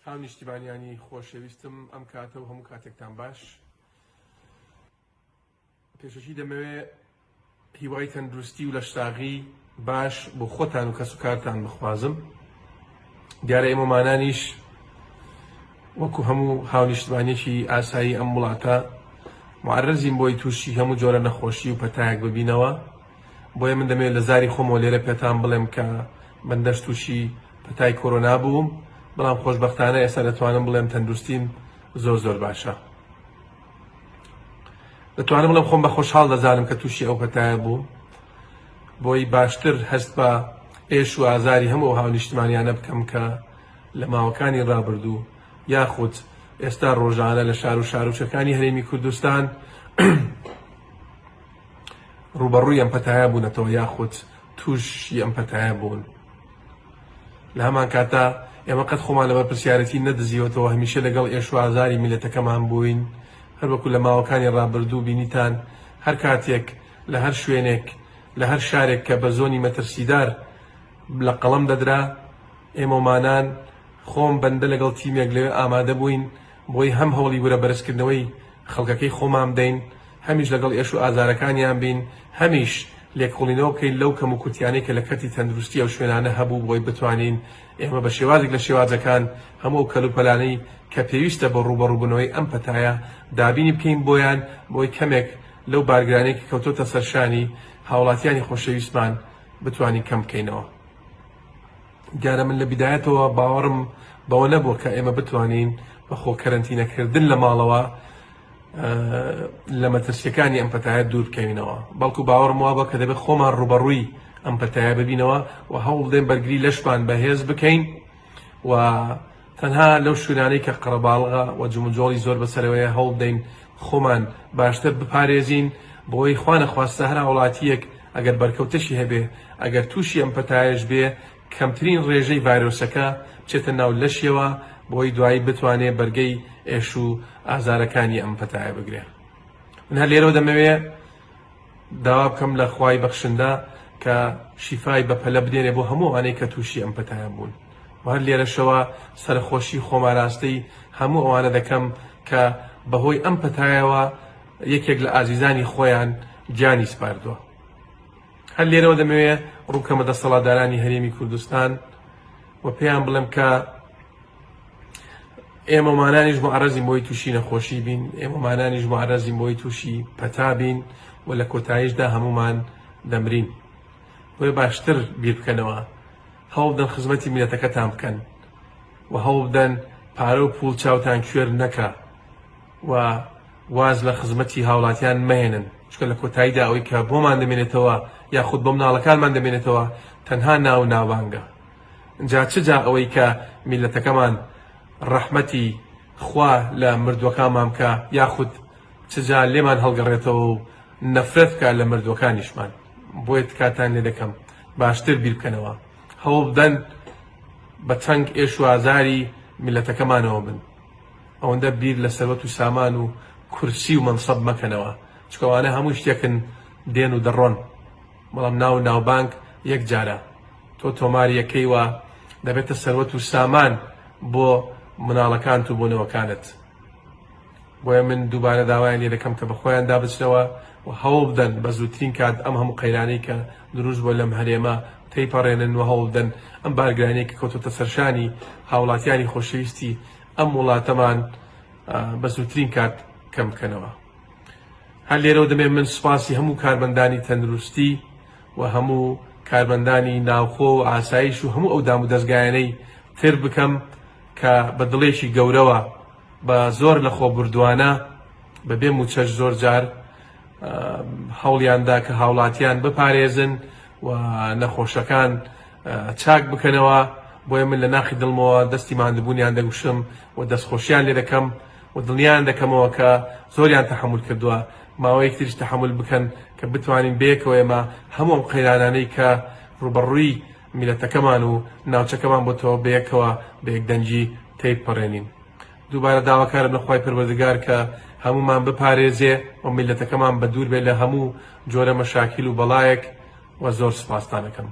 هاو نیشتیبانیانی خۆشەویستم ئەم کاتە و هەموو کاتێکتان باش. پێشەکی دەمەوێت هیوای تەندروستی و لەشتاغی باش بۆ خۆتان و کەس و کارتان بخوازم. دیارە ئێمەمانانیش وەکو هەموو هاو نیشتیبانیەکی ئاسایی ئەم وڵاتە معرەزین بۆی تووشی هەموو جۆرە نەخۆشی و پەتایەک ببینەوە. بۆیە من دەمەوێت لە زاری خۆمەوە لێرە پێتان بڵێم کە بەندەش تووشی پەتای کۆرۆنا بووم، بەڵام خۆشبەختانە ئێستا دەتوانم بڵێم تەندروستیم زۆر باشە. دەتوانم بڵێم خۆم بە خۆشحاڵ دەزانم کە تووشی ئەو پەتایە بووم، بۆی باشتر هەست بە ئێش و ئازاری هەموو هاو نیشتیمانیانە بکەم کە لە ماوەکانی ڕابردوو یاخود ئێستا ڕۆژانە لە شار و شارۆچەکانی هەرێمی کوردستان ڕوبەڕووی ئەم پەتایە بوونەتەوە یاخود تووشی ئەم پەتایە بوون. لە هەمان کاتە ئێمە قەت خۆمان لەبەر پرسیارەتی نەدزیوەتەوە، هەمیشە لەگەڵ ئێش و ئازاری میلەتەکەمان بووین. هەر وەکو لە ماوەکانی ڕابردوو بینیتان هەر کاتێک لە هەر شوێنێک لە هەر شارێک کە بە زۆنی مەترسیدار لە قەڵەم دەدرا، ئێمەمانان خۆم بەندە لەگەڵ تیمێک لەوێ ئامادە بووین بۆی هەم هەوڵی وەرە بەرزکردنەوەی خەڵکەکەی خۆمان بدەین، هەمیش لەگەڵ ئێش و ئازارەکانیان بین، هەمیش لێکۆڵینەوە بکەین لەو کەم و کورتیانەی کە لە کەتی تەندروستی ئەو شوێنانە هەبوو بۆی بتوانین ئێمە بە شێوازێک لە شێوازەکان هەموو کەلوپەلانەی کە پێویستە بە ڕوبەڕووبوونەوەی ئەم پەتایە دابینی بکەین بۆیان، بۆی کەمێک لەو بارگرانێکی کەوتۆتە سەرشانی هاوڵاتیانی خۆشەویستمان بتوانین کەم بکەینەوە. دیارە من لە بیدایەتەوە باوەڕم بەوە نەبووە کە ئێمە بتوانین بە خۆ کەرەنتینەکردن لە ماڵەوە لە مەترسیەکانی ئەم پەتایە دوور بکەوینەوە، بەڵکو باوەڕم وابە کە دەبێت خۆمان ڕوبەڕووی ئەم پەتایە ببینەوە و هەوڵ بدەین بەرگری لەشمان بەهێز بکەین و تەنها لەو شوێنانەی کە قەرەباڵغا و جموجۆڵی زۆر بەسەرەوەیە هەوڵ بدەین خۆمان باشتر بپارێزین، بۆی خوا نەخواستە هەر وڵاتیەک ئەگەر بەرکەوتەشی هەبێ، ئەگەر تووشی ئەم پەتایەش بێ، کەمترین ڕێژەی ڤایرۆسەکە بچێتە ناو لەشیەوە بۆی دوایی بتوانێت بەرگەی ئێش و ئازارەکانی ئەم پەتایە بگرێ. من هەر لێرەوە دەمەوێت داوا بکەم لە خوای بەخشندا کە شیفای بەپەلە بدێنێ بۆ هەموو ئەوانەی کە تووشی ئەم پەتایە بوون. و هەر لێرەشەوە سەرخۆشی خۆماراستەی هەموو ئەوانە دەکەم کە بەهۆی ئەم پەتایەوە یەکێک لە ئازیزانی خۆیان گیانی سپاردووە. هەر لێرەوە دەمەوێت ڕووکەمە دەسەڵاتدارانی هەرێمی کوردستان و پێیان بڵێم کە ئێمەمانانیش معرەزین بۆی تووشی نەخۆشی بین، ئێمەمانانیش معرەزین بۆی تووشی پەتا بین و لە کۆتاییشدا هەمومان دەمرین. بۆیە باشتر بیر بکەنەوە، هەوڵ بدەن خزمەتی میلەتەکەتان بکەن و هەوڵ بدەن پارە و پوڵ چاوتان کوێر نەکە و واز لە خزمەتی هاوڵاتیان مەهێنن، چکە لە کۆتاییدا ئەوەی کە بۆمان دەمێنێتەوە یاخود بۆ مناڵەکانمان دەمێنێتەوە تەنها ناو ناوانگە. جا چجا ئەوەی کە میلەتەکەمان ڕەحمەتی خوا لە مردووەکانمان بکە یاخود چجا لێمان هەڵگەڕێتەوە و نەفرەت بکە لە مردووەکانیشمان. بۆیە کاتان لێ دەکەم باشتر بیر بکەنەوە، هەوڵ بدەن بە چەنگ ئێش و ئازاری میلەتەکەمانەوە بن، ئەوەندە بیر لە سەرەوەت و سامان و کورسی و مەنسەب مەکەنەوە، چکەوانە هەموو شتێکن دێن و دەڕۆن، بەڵام ناو ناوبانگ یەک جارە تۆ تۆماری یەکەیوە دەبێتە سەرەوەت و سامان بۆ مناڵەکانت و بۆنەوەکانت. بۆیە من دووبارە داوایان لێ دەکەم کە بە خۆیان دابچنەوە و هەوڵ بدەن بە زووترین کات ئەم هەموو قەیرانەی کە دروست بۆ لەم هەرێمە تێیپەڕێنن و هەوڵ بدەن ئەم بارگرانەی کە کەوتۆتە سەرشانی هاوڵاتیانی خۆشەویستی ئەم وڵاتەمان بە زووترین کات کەم بکەنەوە. هەر لێرەوە دەمێن من سوپاسی هەموو کارمەندانی تەندروستی و هەموو کارمەندانی ناوخۆ و ئاسایش و هەموو ئەو دام و دەستگایانەی تر بکەم کە بە دڵێکی گەورەوە بە زۆر لە خۆبردووانە بەبێ موچەش زۆر جار هەوڵیاندا کە هاوڵاتیان بپارێزن و نەخۆشەکان چاک بکەنەوە. بۆیە من لە ناخی دڵمەوە دەستی ماندبوونیان دەگوشم و دەستخۆشیان لێ دەکەم و دڵنیان دەکەمەوە کە زۆریان تەحمل کردووە، ماوەیەک تریش تەحمل بکەن کە بتوانین بەیەکەوە ئێمە هەموو ئەم قەیرانانەی کە ڕوبەڕووی میلەتەکەمان و ناوچەکەمان بۆتەوە بەیەکەوە بە یەکدەنگی تێیپەڕێنین. دووبارە داواکارم لە خوای پەروەردگار کە هەمومان بپارێزێ و میلەتەکەمان بە دوور بێت لە هەموو جۆرە مەشاکیل و بەڵایەک و زۆر سوپاستان دەکەم.